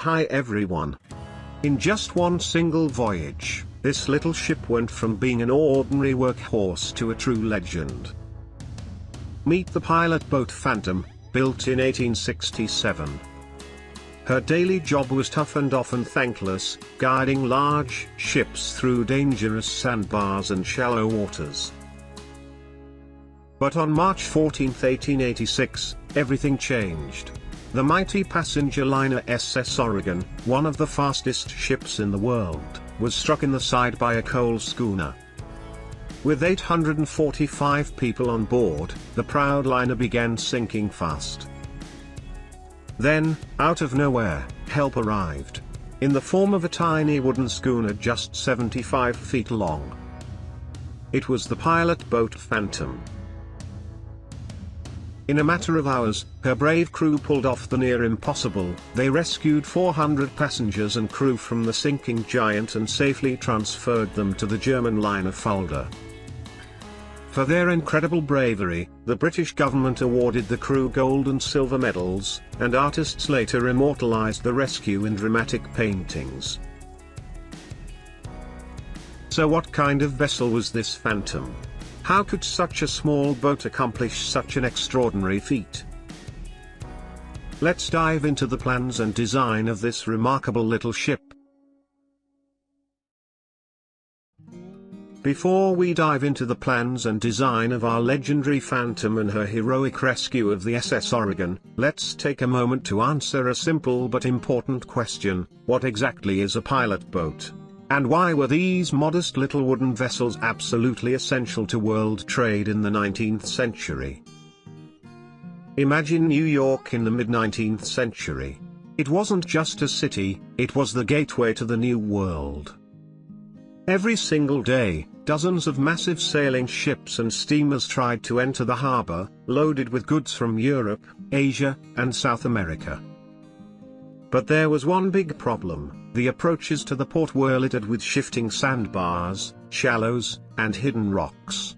Hi everyone. In just one single voyage, this little ship went from being an ordinary workhorse to a true legend. Meet the pilot boat Phantom, built in 1867. Her daily job was tough and often thankless, guiding large ships through dangerous sandbars and shallow waters. But on March 14, 1886, everything changed. The mighty passenger liner SS Oregon, one of the fastest ships in the world, was struck in the side by a coal schooner. With 845 people on board, the proud liner began sinking fast. Then, out of nowhere, help arrived. In the form of a tiny wooden schooner just 75 feet long. It was the pilot boat Phantom. In a matter of hours, her brave crew pulled off the near impossible. They rescued 400 passengers and crew from the sinking giant and safely transferred them to the German liner Fulda. For their incredible bravery, the British government awarded the crew gold and silver medals, and artists later immortalized the rescue in dramatic paintings. So what kind of vessel was this Phantom? How could such a small boat accomplish such an extraordinary feat? Let's dive into the plans and design of this remarkable little ship. Before we dive into the plans and design of our legendary Phantom and her heroic rescue of the SS Oregon, let's take a moment to answer a simple but important question: what exactly is a pilot boat? And why were these modest little wooden vessels absolutely essential to world trade in the 19th century? Imagine New York in the mid-19th century. It wasn't just a city, it was the gateway to the New World. Every single day, dozens of massive sailing ships and steamers tried to enter the harbor, loaded with goods from Europe, Asia, and South America. But there was one big problem: the approaches to the port were littered with shifting sandbars, shallows, and hidden rocks.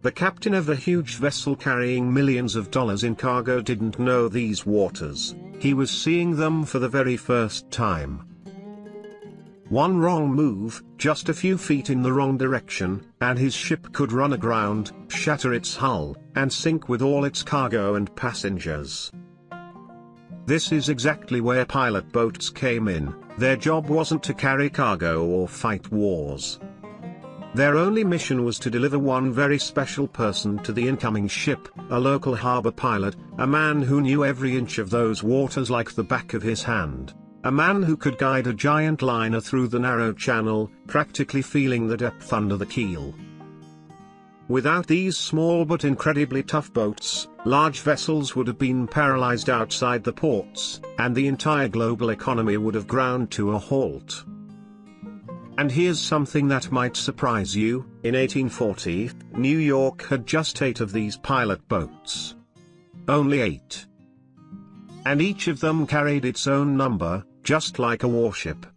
The captain of a huge vessel carrying millions of dollars in cargo didn't know these waters. He was seeing them for the very first time. One wrong move, just a few feet in the wrong direction, and his ship could run aground, shatter its hull, and sink with all its cargo and passengers. This is exactly where pilot boats came in. Their job wasn't to carry cargo or fight wars. Their only mission was to deliver one very special person to the incoming ship, a local harbor pilot, a man who knew every inch of those waters like the back of his hand. A man who could guide a giant liner through the narrow channel, practically feeling the depth under the keel. Without these small but incredibly tough boats, large vessels would have been paralyzed outside the ports, and the entire global economy would have ground to a halt. And here's something that might surprise you: in 1840, New York had just 8 of these pilot boats. Only 8. And each of them carried its own number, just like a warship.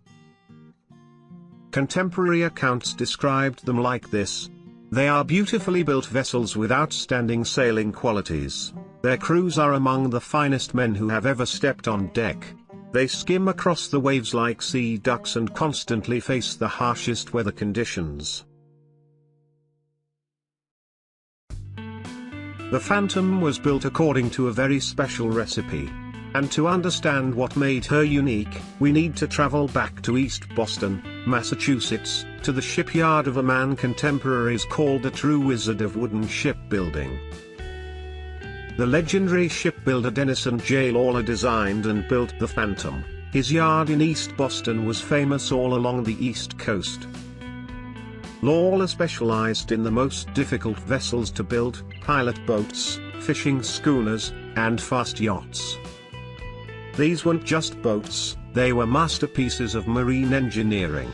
Contemporary accounts described them like this: they are beautifully built vessels with outstanding sailing qualities. Their crews are among the finest men who have ever stepped on deck. They skim across the waves like sea ducks and constantly face the harshest weather conditions. The Phantom was built according to a very special recipe. And to understand what made her unique, we need to travel back to East Boston, Massachusetts, to the shipyard of a man contemporaries called a true wizard of wooden shipbuilding. The legendary shipbuilder Denison J. Lawler designed and built the Phantom. His yard in East Boston was famous all along the East Coast. Lawler specialized in the most difficult vessels to build: pilot boats, fishing schooners, and fast yachts. These weren't just boats, they were masterpieces of marine engineering.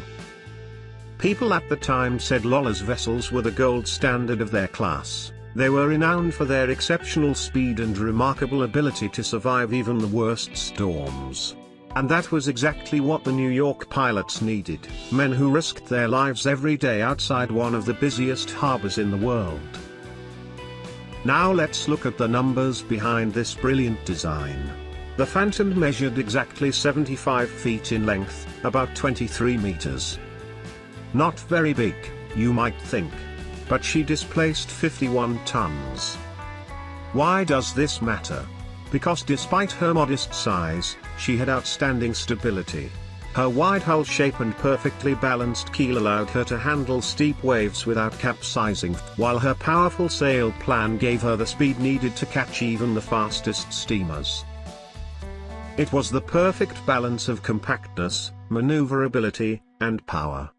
People at the time said Lawler's vessels were the gold standard of their class. They were renowned for their exceptional speed and remarkable ability to survive even the worst storms. And that was exactly what the New York pilots needed: men who risked their lives every day outside one of the busiest harbors in the world. Now let's look at the numbers behind this brilliant design. The Phantom measured exactly 75 feet in length, about 23 meters. Not very big, you might think. But she displaced 51 tons. Why does this matter? Because despite her modest size, she had outstanding stability. Her wide hull shape and perfectly balanced keel allowed her to handle steep waves without capsizing, while her powerful sail plan gave her the speed needed to catch even the fastest steamers. It was the perfect balance of compactness, maneuverability, and power.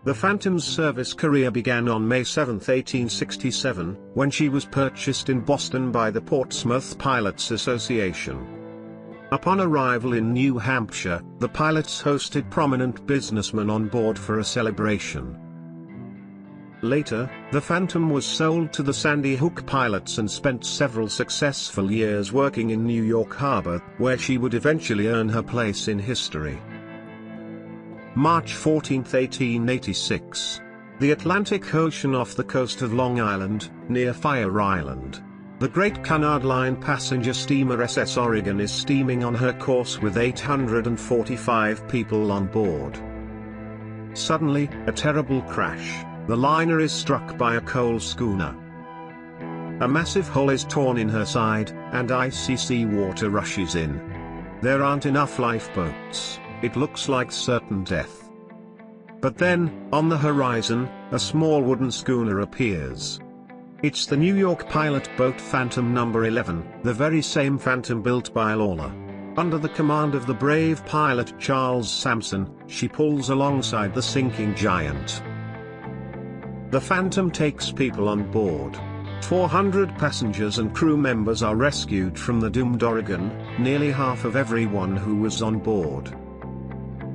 The Phantom's service career began on May 7, 1867, when she was purchased in Boston by the Portsmouth Pilots Association. Upon arrival in New Hampshire, the pilots hosted prominent businessmen on board for a celebration. Later, the Phantom was sold to the Sandy Hook pilots and spent several successful years working in New York Harbor, where she would eventually earn her place in history. March 14, 1886. The Atlantic Ocean off the coast of Long Island, near Fire Island. The Great Cunard Line passenger steamer SS Oregon is steaming on her course with 845 people on board. Suddenly, a terrible crash. The liner is struck by a coal schooner. A massive hole is torn in her side, and icy sea water rushes in. There aren't enough lifeboats. It looks like certain death. But then, on the horizon, a small wooden schooner appears. It's the New York pilot boat Phantom No. 11, the very same Phantom built by Lawler. Under the command of the brave pilot Charles Sampson, she pulls alongside the sinking giant. The Phantom takes people on board. 400 passengers and crew members are rescued from the doomed Oregon, nearly half of everyone who was on board.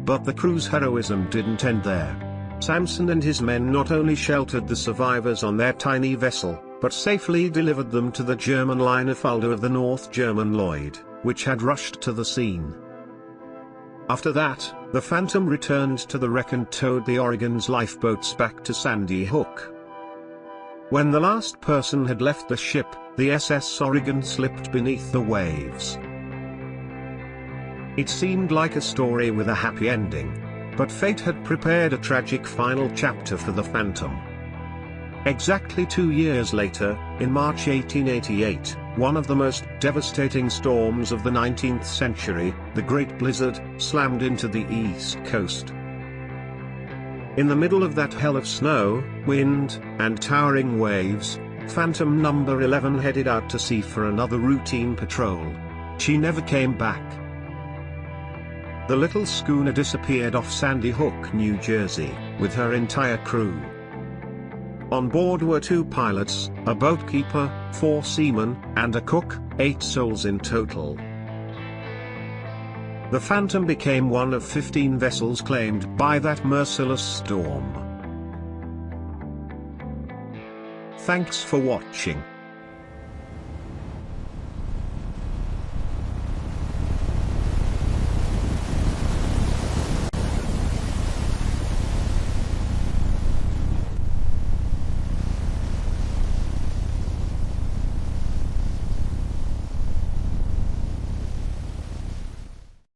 But the crew's heroism didn't end there. Sampson and his men not only sheltered the survivors on their tiny vessel, but safely delivered them to the German liner Fulda of the North German Lloyd, which had rushed to the scene. After that, the Phantom returned to the wreck and towed the Oregon's lifeboats back to Sandy Hook. When the last person had left the ship, the SS Oregon slipped beneath the waves. It seemed like a story with a happy ending. But fate had prepared a tragic final chapter for the Phantom. Exactly 2 years later, in March 1888, one of the most devastating storms of the 19th century, the Great Blizzard, slammed into the East Coast. In the middle of that hell of snow, wind, and towering waves, Phantom No. 11 headed out to sea for another routine patrol. She never came back. The little schooner disappeared off Sandy Hook, New Jersey, with her entire crew. On board were 2 pilots, a boatkeeper, 4 seamen, and a cook, 8 souls in total. The Phantom became one of 15 vessels claimed by that merciless storm. Thanks for watching.